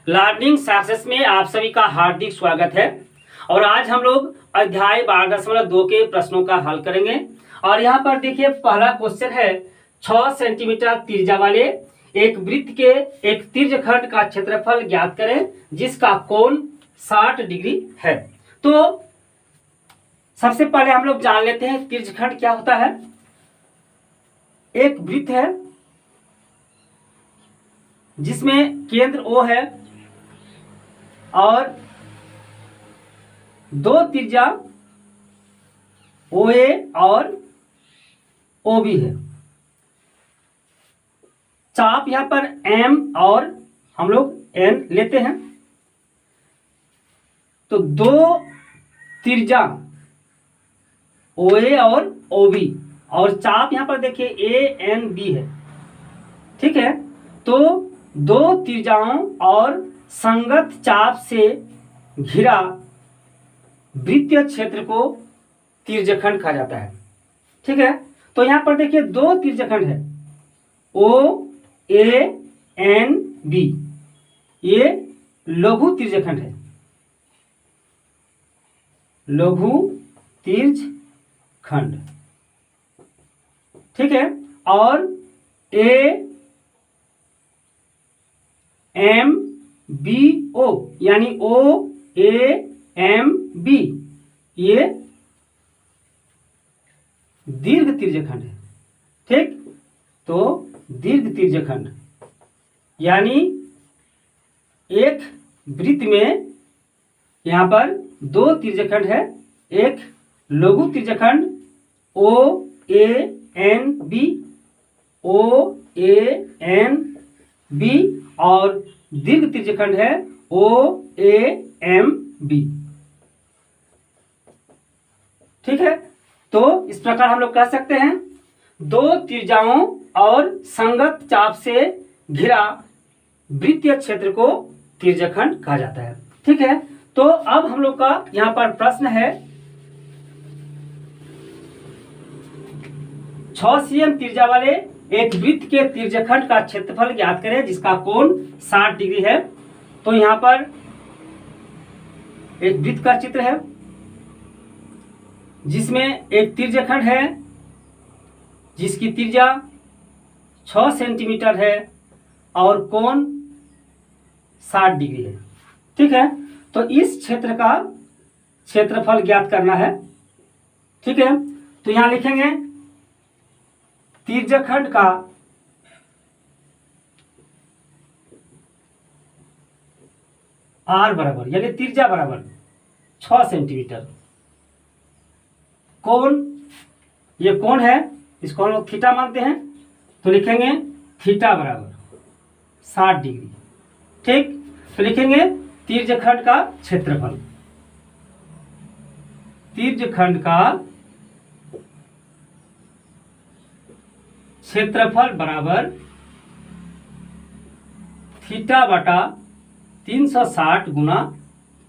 Learning success में आप सभी का हार्दिक स्वागत है। और आज हम लोग अध्याय 12.2 के प्रश्नों का हल करेंगे। और यहाँ पर देखिए पहला क्वेश्चन है 6 सेंटीमीटर त्रिज्या वाले एक वृत्त के एक तिर्यखंड का क्षेत्रफल ज्ञात करें जिसका कोण 60 डिग्री है। तो सबसे पहले हम लोग जान लेते हैं तिर्यखंड क्या होता है। एक वृत्त है जिसमें केंद्र O है और दो त्रिज्या OA और OB है। चाप यहां पर M और हम लोग N लेते हैं। तो दो त्रिज्या OA और OB और चाप यहां पर देखिए ANB है। ठीक है, तो दो त्रिज्याओं और संगत चाप से घिरा वृत्तीय क्षेत्र को तिर्यखंड कहा जाता है। ठीक है, तो यहां पर देखिए दो तिर्यखंड है OANB, ये लघु तिर्यखंड है, लघु तिर्यखंड। ठीक है, और AMBO यानी OAMB ये दीर्घ तिर्यखंड है। ठीक, तो दीर्घ तिर्यखंड यानी एक वृत्त में यहां पर दो तिर्यखंड है, एक लघु तिर्यखंड OANB और दीर्घ तिर्यखंड है OAMB। ठीक है, तो इस प्रकार हम लोग कह सकते हैं दो त्रिज्याओं और संगत चाप से घिरा वृत्तीय क्षेत्र को तिर्यखंड कहा जाता है। ठीक है, तो अब हम लोग का यहां पर प्रश्न है 6 cm त्रिज्या वाले एक वृत्त के तिर्यखंड का क्षेत्रफल ज्ञात करें जिसका कोण 60 डिग्री है। तो यहां पर एक वृत्त का चित्र है जिसमें एक तिर्यखंड है जिसकी त्रिज्या 6 सेंटीमीटर है और कोण 60 डिग्री है। ठीक है, तो इस क्षेत्र का क्षेत्रफल ज्ञात करना है। ठीक है, तो यहां लिखेंगे तिर्यखंड का R बराबर यानी त्रिज्या बराबर 6 सेंटीमीटर, कोण ये कोण है, इसको हम लोग थीटा मानते हैं, तो लिखेंगे थीटा बराबर 60 डिग्री। ठीक, तो लिखेंगे तिर्यखंड का क्षेत्रफल, तिर्यखंड का क्षेत्रफल बराबर थीटा बटा 360 गुना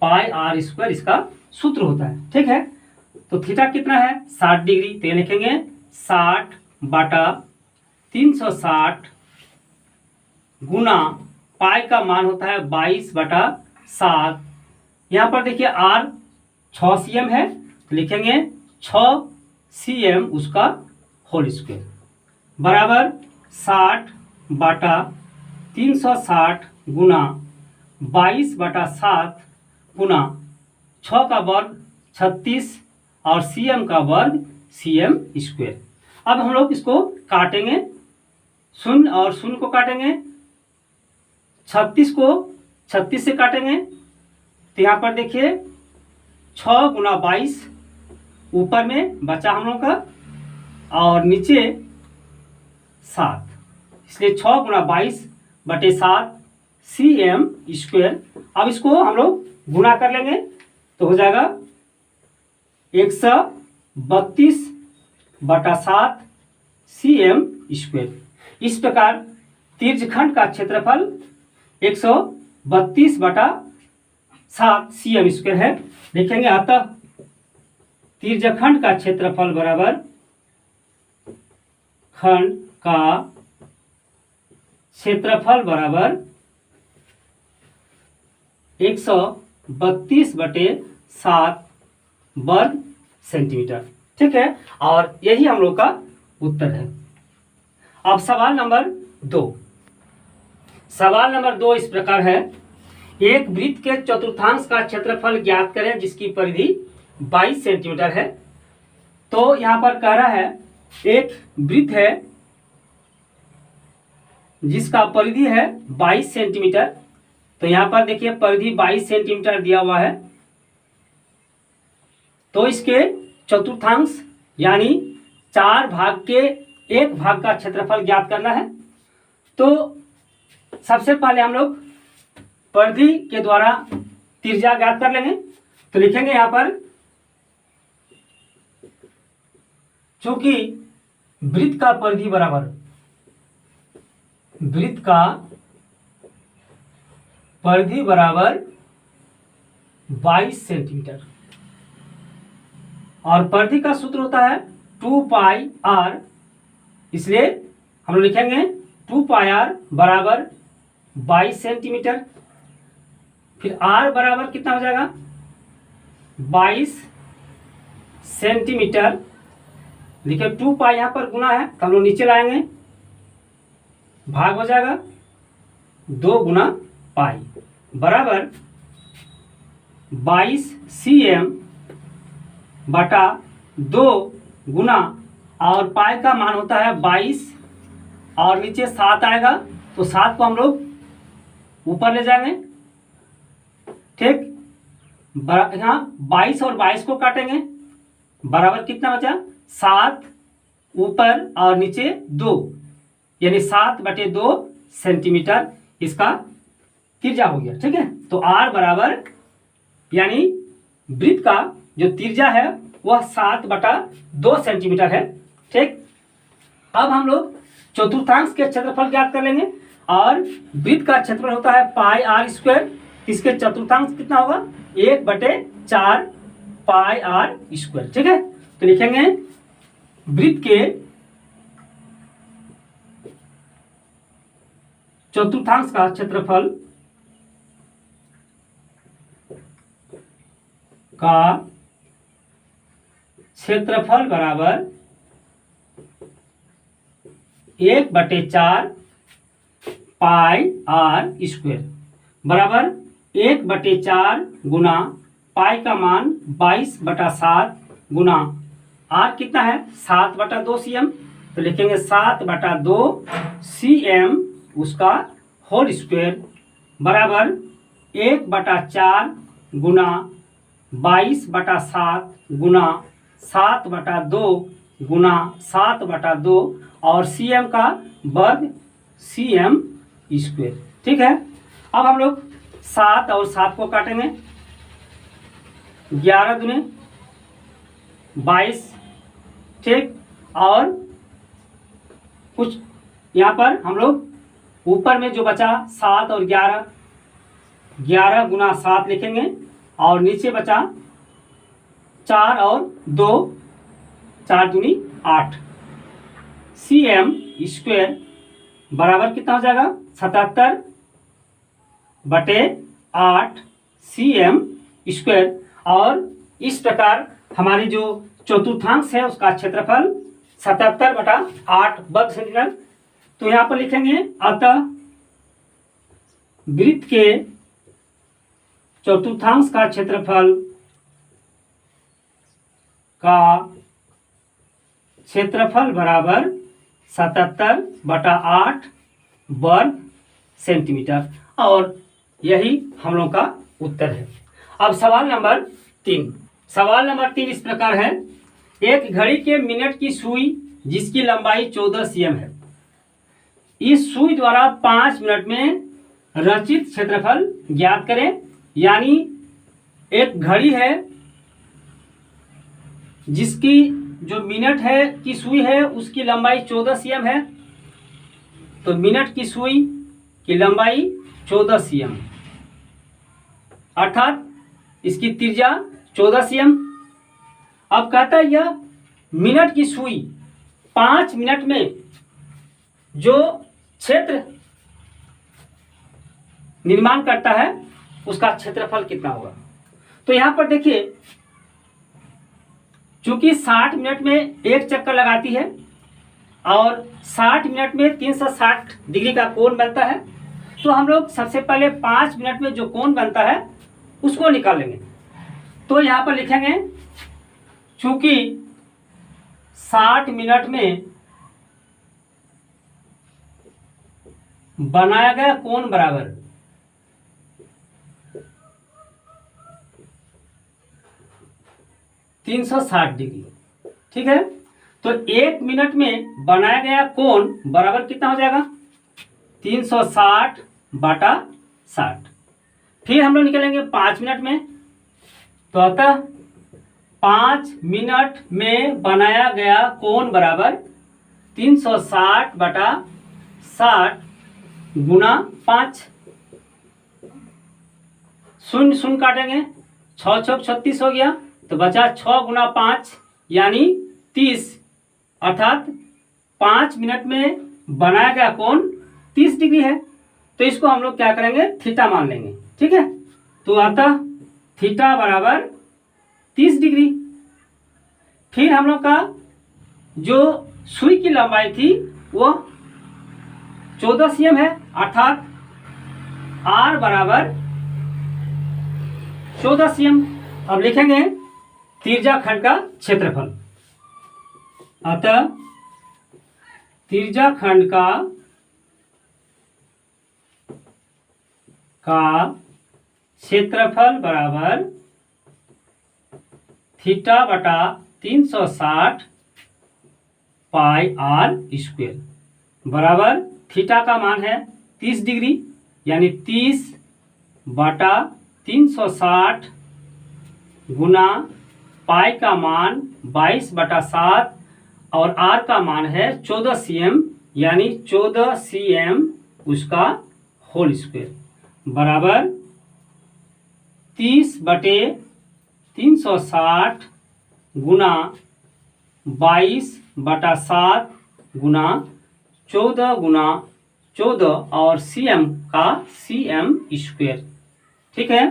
पाई R स्क्वायर, इसका सूत्र होता है। ठीक है, तो थीटा कितना है 60 डिग्री, तो ये लिखेंगे 60 बटा 360 गुना पाई का मान होता है 22 बटा 7। यहां पर देखिए R 6 cm है, तो लिखेंगे 6 cm उसका होल स्क्वायर बराबर 60 बटा 360 गुना 22 बटा 7 गुना 6 का वर्ग 36 और cm का वर्ग cm स्क्वायर। अब हम लोग इसको काटेंगे, शून्य और शून्य को काटेंगे, 36 को 36 से काटेंगे, तो यहाँ पर देखिए 6 गुना 22 ऊपर में बचा हम लोग का और नीचे 7, इसलिए 6 गुना 22 बटे 7 cm स्क्वायर। अब इसको हम लोग गुना कर लेंगे तो हो जाएगा 132 बटा 7 cm स्क्वायर। इस प्रकार तिर्यखंड का क्षेत्रफल 132 बटा 7 cm स्क्वायर है। लिखेंगे अतः तिर्यखंड का क्षेत्रफल बराबर खंड का क्षेत्रफल बराबर 132/7 वर्ग सेंटीमीटर। ठीक है, और यही हम लोग का उत्तर है। अब सवाल नंबर 2। सवाल नंबर 2 इस प्रकार है, एक वृत्त के चतुर्थांश का क्षेत्रफल ज्ञात करें जिसकी परिधि 22 सेंटीमीटर है। तो यहां पर कह रहा है एक वृत्त है जिसका परिधि है 22 सेंटीमीटर। तो यहां पर देखिए परिधि 22 सेंटीमीटर दिया हुआ है। तो इसके चतुर्थांश यानी 4 भाग के 1 भाग का क्षेत्रफल ज्ञात करना है। तो सबसे पहले हम लोग परिधि के द्वारा त्रिज्या ज्ञात कर लेंगे। तो लिखेंगे यहां पर, चूंकि वृत्त का परिधि बराबर वृत्त का परिधि बराबर 22 सेंटीमीटर और परिधि का सूत्र होता है 2πr, इसलिए हम लोग लिखेंगे 2πr बराबर 22 सेंटीमीटर। फिर r बराबर कितना हो जाएगा 22 सेंटीमीटर। देखिए 2π यहाँ पर गुना है तो हम लोग नीचे लाएंगे, भाग हो जाएगा 2 गुना पाई बराबर 22 cm बटा 2 गुना, और पाई का मान होता है 22 और नीचे 7 आएगा तो 7 को हम लोग ऊपर ले जाएंगे। ठीक, यहाँ 22 और 22 को काटेंगे, बराबर कितना बचा 7 ऊपर और नीचे 2, यानी 7/2 सेंटीमीटर इसका त्रिज्या हो गया। ठीक है, तो r बराबर यानी वृत्त का जो त्रिज्या है वह 7/2 सेंटीमीटर है। ठीक, अब हम लोग चतुर्थांश के क्षेत्रफल ज्ञात कर लेंगे, और वृत्त का क्षेत्रफल होता है πr²। इसके चतुर्थांश कितना होगा 1/4 πr²। ठीक है, तो लिखेंगे वृत्त के चतुर्थांश का क्षेत्रफल बराबर 1/4 πr² बराबर 1/4 गुना पाई का मान 22/7 गुना r कितना है 7/2 cm। तो लिखेंगे 7/2 cm उसका होल स्क्वायर बराबर 1/4 गुना 22/7 गुना 7/2 गुना 7/2 और cm का वर्ग cm²। ठीक है, अब हम लोग 7 और 7 को काटेंगे, 11 दूने 22। ठीक, और कुछ यहाँ पर हम लोग ऊपर में जो बचा 7 और 11 गुना 7 लिखेंगे, और नीचे बचा 4 और 2, 4 दूनी 8 cm² बराबर कितना हो जाएगा 77/8 cm²। और इस प्रकार हमारी जो चतुर्थांश है उसका क्षेत्रफल 77/8 वर्ग सेंटीमीटर। तो यहाँ पर लिखेंगे, अतः वृत्त के चतुर्थांश का क्षेत्रफल बराबर 77/8 वर्ग सेंटीमीटर, और यही हम लोग का उत्तर है। अब सवाल नंबर 3। सवाल नंबर 3 इस प्रकार है, एक घड़ी के मिनट की सुई जिसकी लंबाई 14 cm है, इस सुई द्वारा 5 मिनट में रचित क्षेत्रफल ज्ञात करें। यानी एक घड़ी है जिसकी जो मिनट है की सुई है उसकी लंबाई 14 cm है। तो मिनट की सुई की लंबाई 14 cm, अर्थात इसकी त्रिज्या 14 cm। अब कहता है यह मिनट की सुई 5 मिनट में जो क्षेत्र निर्माण करता है उसका क्षेत्रफल कितना होगा। तो यहाँ पर देखिए, चूंकि 60 मिनट में एक चक्कर लगाती है और 60 मिनट में 360 डिग्री का कोण बनता है, तो हम लोग सबसे पहले 5 मिनट में जो कोण बनता है उसको निकालेंगे। तो यहाँ पर लिखेंगे, चूंकि 60 मिनट में बनाया गया कोण बराबर 360 डिग्री, ठीक है। तो 1 मिनट में बनाया गया कोण बराबर कितना हो जाएगा, 360 बटा 60। फिर हम लोग निकलेंगे 5 मिनट में, तो अतः 5 मिनट में बनाया गया कोण बराबर 360 बटा 60 गुना 5। शून्य शून्य काटेंगे, 6 छक 36 हो गया, तो बचा 6 गुना 5 यानी 30, अर्थात 5 मिनट में बनाया गया कोण 30 डिग्री है। तो इसको हम लोग क्या करेंगे, थीटा मान लेंगे, ठीक है। तो अतः थीटा बराबर 30 डिग्री। फिर हम लोग का जो सुई की लंबाई थी वो 14 cm है, अर्थात R बराबर 14 cm। अब लिखेंगे त्रिज्याखंड का क्षेत्रफल। अतः त्रिज्याखंड का क्षेत्रफल बराबर थीटा बटा 360 पाई आर स्क्वायर बराबर, थीटा का मान है 30 डिग्री यानी 30 बटा 360 गुना पाई का मान 22 बटा 7 और आर का मान है 14 cm यानी 14 cm उसका होल स्क्वायर बराबर 30 बटे 360 गुना 22 बटा 7 गुना 14 गुना 14 और cm का cm स्क्वायर, ठीक है।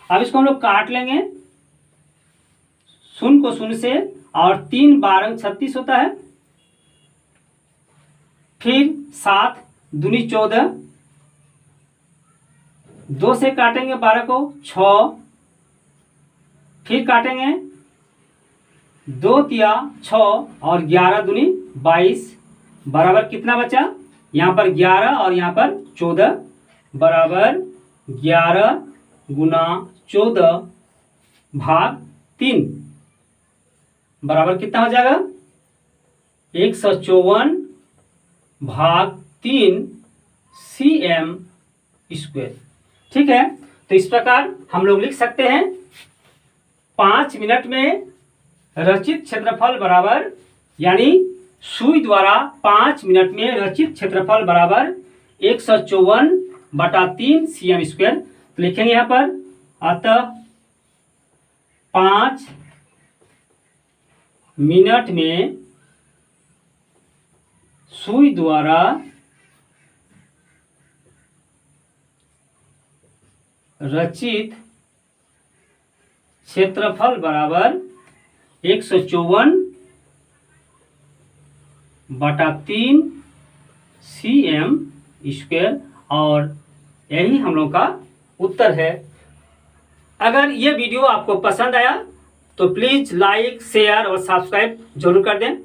अब इसको हम लोग काट लेंगे, शून्य को शून्य से, और 3 12 36 होता है। फिर 7 दूनी 14, 2 से काटेंगे 12 को 6, फिर काटेंगे 2 तिया 6 और 11 दूनी 22 बराबर कितना बचा, यहाँ पर 11 और यहाँ पर 14 बराबर 11 गुना 14 भाग 3 बराबर कितना हो जाएगा, 154 भाग 3 cm स्क्वायर, ठीक है। तो इस प्रकार हम लोग लिख सकते हैं 5 मिनट में रचित क्षेत्रफल बराबर, यानी सुई द्वारा 5 मिनट में रचित क्षेत्रफल बराबर 154 बटा 3 cm स्क्वायर। तो लिखेंगे यहाँ पर, अतः 5 मिनट में सुई द्वारा रचित क्षेत्रफल बराबर 154 बटा 3 cm स्क्वायर, और यही हम लोग का उत्तर है। अगर ये वीडियो आपको पसंद आया तो प्लीज़ लाइक, शेयर और सब्सक्राइब जरूर कर दें।